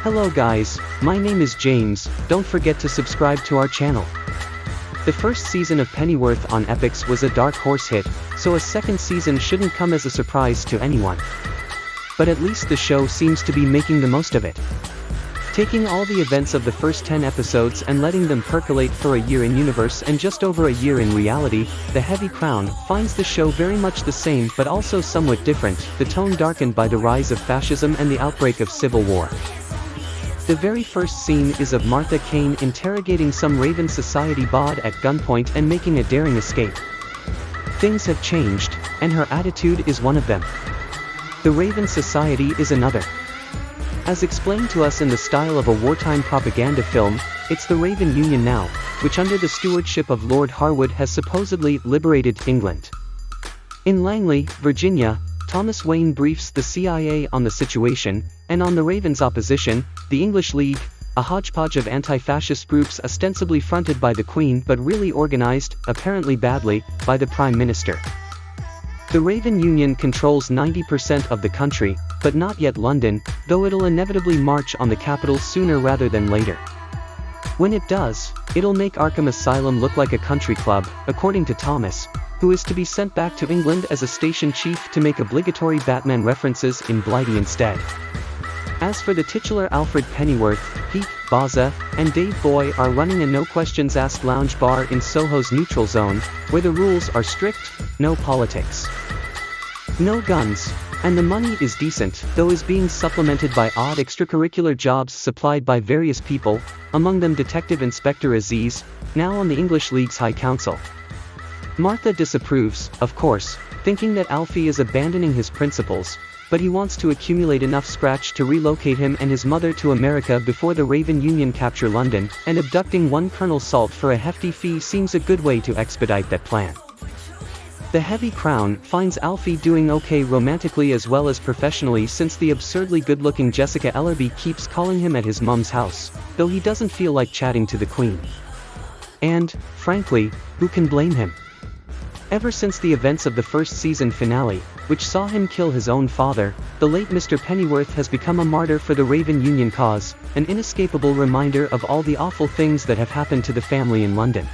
Hello guys, my name is James. Don't forget to subscribe to our channel. The first season of Pennyworth on Epix was a dark horse hit, so a second season shouldn't come as a surprise to anyone. But at least the show seems to be making the most of it. Taking all the events of the first 10 episodes and letting them percolate for a year in universe and just over a year in reality, The Heavy Crown finds the show very much the same but also somewhat different, the tone darkened by the rise of fascism and the outbreak of civil war. The very first scene is of Martha Kane interrogating some Raven Society bod at gunpoint and making a daring escape. Things have changed, and her attitude is one of them. The Raven Society is another. As explained to us in the style of a wartime propaganda film, it's the Raven Union now, which under the stewardship of Lord Harwood has supposedly liberated England. In Langley, Virginia, Thomas Wayne briefs the CIA on the situation, and on the Ravens' opposition, the English League, a hodgepodge of anti-fascist groups ostensibly fronted by the Queen but really organized, apparently badly, by the Prime Minister. The Raven Union controls 90% of the country, but not yet London, though it'll inevitably march on the capital sooner rather than later. When it does, it'll make Arkham Asylum look like a country club, according to Thomas, who is to be sent back to England as a station chief to make obligatory Batman references in Blighty instead. As for the titular Alfred Pennyworth, Pete, Baza, and Dave Boy are running a no-questions-asked lounge bar in Soho's neutral zone, where the rules are strict, no politics. No guns, and the money is decent, though is being supplemented by odd extracurricular jobs supplied by various people, among them Detective Inspector Aziz, now on the English League's High Council. Martha disapproves, of course, thinking that Alfie is abandoning his principles, but he wants to accumulate enough scratch to relocate him and his mother to America before the Raven Union capture London, and abducting one Colonel Salt for a hefty fee seems a good way to expedite that plan. The Heavy Crown finds Alfie doing okay romantically as well as professionally since the absurdly good-looking Jessica Ellerby keeps calling him at his mum's house, though he doesn't feel like chatting to the Queen. And, frankly, who can blame him? Ever since the events of the first season finale, which saw him kill his own father, the late Mr. Pennyworth has become a martyr for the Raven Union cause, an inescapable reminder of all the awful things that have happened to the family in London.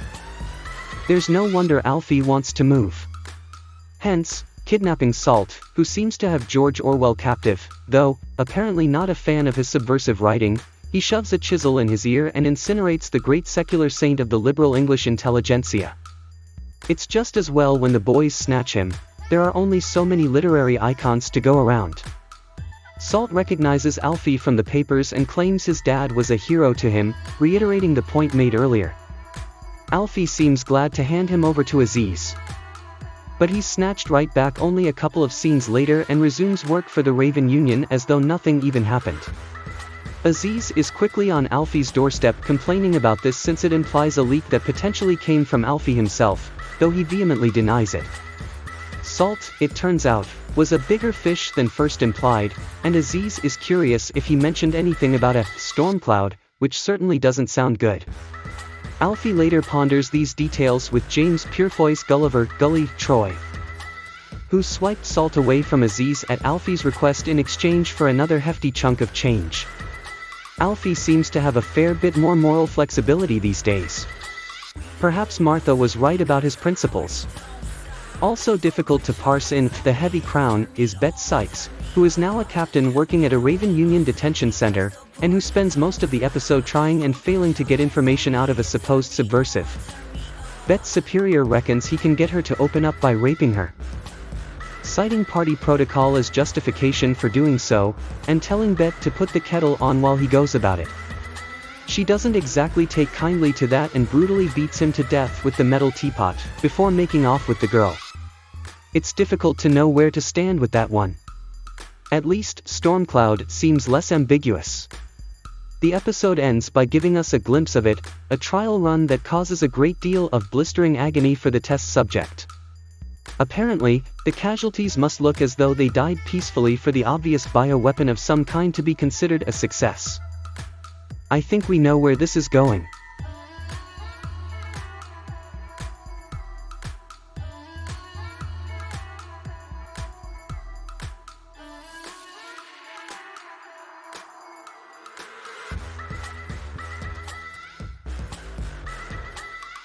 There's no wonder Alfie wants to move. Hence, kidnapping Salt, who seems to have George Orwell captive, though, apparently not a fan of his subversive writing, he shoves a chisel in his ear and incinerates the great secular saint of the liberal English intelligentsia. It's just as well when the boys snatch him, there are only so many literary icons to go around. Salt recognizes Alfie from the papers and claims his dad was a hero to him, reiterating the point made earlier. Alfie seems glad to hand him over to Aziz. But he's snatched right back only a couple of scenes later and resumes work for the Raven Union as though nothing even happened. Aziz is quickly on Alfie's doorstep complaining about this since it implies a leak that potentially came from Alfie himself, though he vehemently denies it. Salt, it turns out, was a bigger fish than first implied, and Aziz is curious if he mentioned anything about a storm cloud, which certainly doesn't sound good. Alfie later ponders these details with James Purefoy's Gulliver, Gully, Troy, who swiped Salt away from Aziz at Alfie's request in exchange for another hefty chunk of change. Alfie seems to have a fair bit more moral flexibility these days. Perhaps Martha was right about his principles. Also difficult to parse in The Heavy Crown is Bet Sykes, who is now a captain working at a Raven Union detention center, and who spends most of the episode trying and failing to get information out of a supposed subversive. Bet's superior reckons he can get her to open up by raping her, citing party protocol as justification for doing so, and telling Bet to put the kettle on while he goes about it. She doesn't exactly take kindly to that and brutally beats him to death with the metal teapot, before making off with the girl. It's difficult to know where to stand with that one. At least, Stormcloud seems less ambiguous. The episode ends by giving us a glimpse of it, a trial run that causes a great deal of blistering agony for the test subject. Apparently, the casualties must look as though they died peacefully for the obvious bioweapon of some kind to be considered a success. I think we know where this is going.